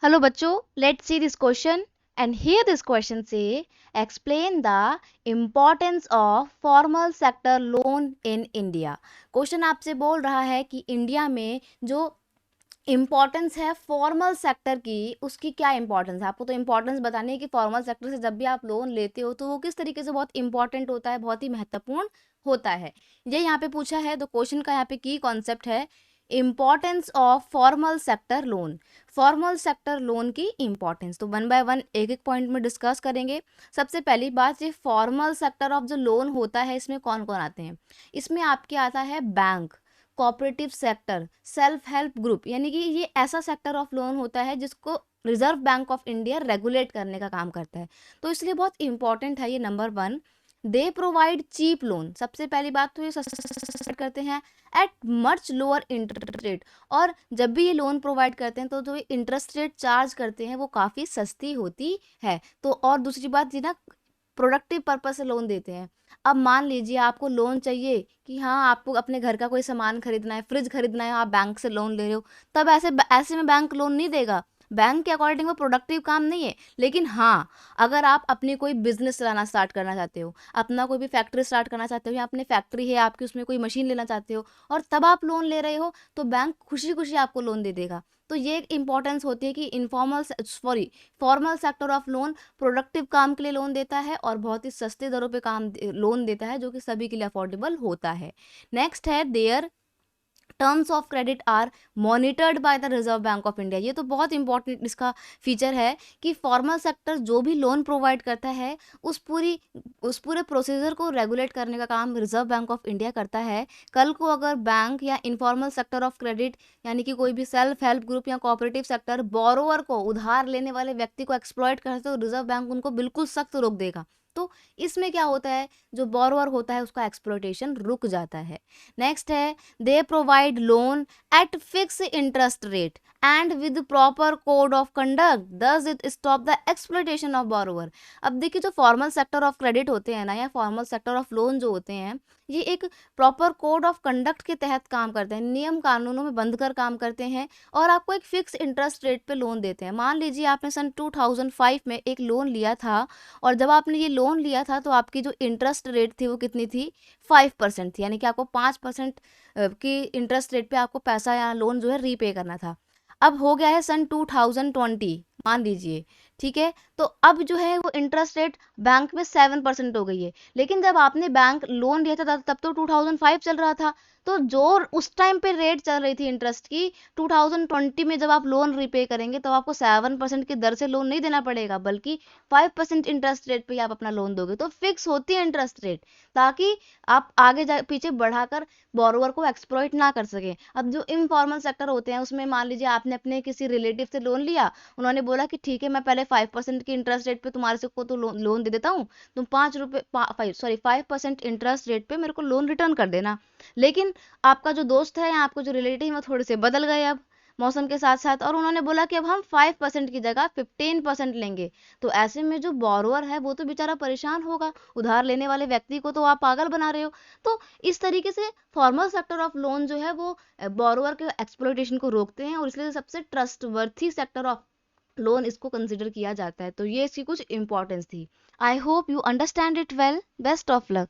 Hello बच्चों, let's see this question and here this question say explain the importance of formal sector loan in India. Question आपसे बोल रहा है कि India में जो इम्पॉर्टेंस है फॉर्मल सेक्टर की, उसकी क्या इंपॉर्टेंस है। आपको तो इम्पॉर्टेंस बतानी है कि फॉर्मल सेक्टर से जब भी आप लोन लेते हो तो वो किस तरीके से बहुत इंपॉर्टेंट होता है, बहुत ही महत्वपूर्ण होता है। ये यहाँ पे पूछा है तो क्वेश्चन का यहाँ पे की कॉन्सेप्ट है importance of formal sector loan. Formal sector loan की इंपॉर्टेंस तो वन बाय वन एक एक पॉइंट में डिस्कस करेंगे। सबसे पहली बात, ये फॉर्मल सेक्टर ऑफ जो लोन होता है इसमें कौन कौन आते हैं। इसमें आपके आता है bank, cooperative sector, self help group, यानी कि ये ऐसा सेक्टर ऑफ लोन होता है जिसको reserve Bank of India regulate करने का काम करता है। तो इसलिए बहुत इंपॉर्टेंट है ये। Number one, they provide cheap loan. सबसे पहली बात तो ये सस्ता करते हैं at much lower interest rate, और जब भी ये लोन प्रोवाइड करते हैं तो जो इंटरेस्ट रेट चार्ज करते हैं वो काफ़ी सस्ती होती है। तो और दूसरी बात ये ना, प्रोडक्टिव पर्पस से लोन देते हैं। अब मान लीजिए आपको लोन चाहिए कि हाँ आपको अपने घर का कोई सामान खरीदना है, फ्रिज खरीदना है, आप बैंक से लोन ले रहे हो, तब ऐसे में बैंक लोन नहीं देगा। बैंक के अकॉर्डिंग वो प्रोडक्टिव काम नहीं है। लेकिन हाँ, अगर आप अपनी कोई बिजनेस चलाना स्टार्ट करना चाहते हो, अपना कोई भी फैक्ट्री स्टार्ट करना चाहते हो, या अपनी फैक्ट्री है आपकी उसमें कोई मशीन लेना चाहते हो और तब आप लोन ले रहे हो, तो बैंक खुशी खुशी आपको लोन दे देगा। तो ये एक इंपॉर्टेंस होती है कि formal sector of loan productive काम के लिए लोन देता है और बहुत ही सस्ते दरों पे लोन देता है, जो कि सभी के लिए अफोर्डेबल होता है। नेक्स्ट है, their terms of credit are monitored by the Reserve Bank of India. ये तो बहुत इंपॉर्टेंट इसका फीचर है कि फॉर्मल सेक्टर जो भी लोन प्रोवाइड करता है उस पूरे प्रोसीजर को रेगुलेट करने का काम रिजर्व बैंक ऑफ इंडिया करता है। कल को अगर बैंक या इनफॉर्मल सेक्टर ऑफ क्रेडिट, यानी कि कोई भी सेल्फ हेल्प ग्रुप या कोऑपरेटिव सेक्टर बोरोवर को, उधार लेने वाले व्यक्ति को एक्सप्लॉइट करते तो रिजर्व बैंक उनको बिल्कुल सख्त रोक देगा। तो इसमें क्या होता है, जो बोरोवर होता है उसका एक्सप्लॉइटेशन रुक जाता है। नेक्स्ट है, they provide loan eight fix interest rate and with proper code of conduct, thus it stop the exploitation of borrower. अब देखिए, जो फॉर्मल सेक्टर ऑफ क्रेडिट होते हैं ना, या फॉर्मल सेक्टर ऑफ लोन जो होते हैं, ये एक प्रॉपर कोड ऑफ कंडक्ट के तहत काम करते हैं, नियम कानूनों में बंधकर काम करते हैं और आपको एक फिक्स इंटरेस्ट रेट पे लोन देते हैं। मान लीजिए आपने सन 2005 में एक लोन लिया था, और जब आपने ये लोन लिया था तो आपकी जो इंटरेस्ट रेट थी वो कितनी थी, 5% थी, यानी कि आपको 5% की इंटरेस्ट रेट पे आपको पैसा या लोन जो है रीपे करना था। अब हो गया है सन 2020 मान लीजिए, ठीक है, तो अब जो है वो इंटरेस्ट रेट बैंक में 7% हो गई है। लेकिन जब आपने बैंक लोन लिया था तब तो 2005 चल रहा था, तो जो उस टाइम पे रेट चल रही थी इंटरेस्ट की, 2020 में जब आप लोन रिपे करेंगे तो आपको 7% की दर से लोन नहीं देना पड़ेगा, बल्कि 5% इंटरेस्ट रेट पे आप अपना लोन दोगे। तो फिक्स होती है इंटरेस्ट रेट, ताकि आप आगे पीछे बढ़ाकर बोरोवर को एक्सप्लॉइट ना कर सके। अब जो इनफॉर्मल सेक्टर होते हैं उसमें मान लीजिए आपने अपने किसी रिलेटिव से लोन लिया, उन्होंने बोला कि ठीक है मैं पहले 5% की इंटरेस्ट रेट पे तुम्हारे से को तो लोन दे देता हूँ, तुम 5% इंटरेस्ट रेट पे मेरे को लोन रिटर्न कर देना। लेकिन आपका जो दोस्त है या आपको जो रिलेटिव है वो थोड़े से बदल गए अब मौसम के साथ साथ, और उन्होंने बोला कि अब हम 5% की जगह 15% लेंगे। तो ऐसे में जो बोरोवर है वो तो बेचारा परेशान होगा, उधार लेने वाले व्यक्ति को तो आप पागल बना रहे हो। तो इस तरीके से फॉर्मल सेक्टर ऑफ लोन जो है वो बोरोवर के एक्सप्लॉइटेशन को रोकते हैं, और इसलिए सबसे ट्रस्टवर्थी सेक्टर ऑफ लोन इसको कंसिडर किया जाता है। तो ये इसकी कुछ इंपॉर्टेंस थी। I hope you understand it well. Best of luck.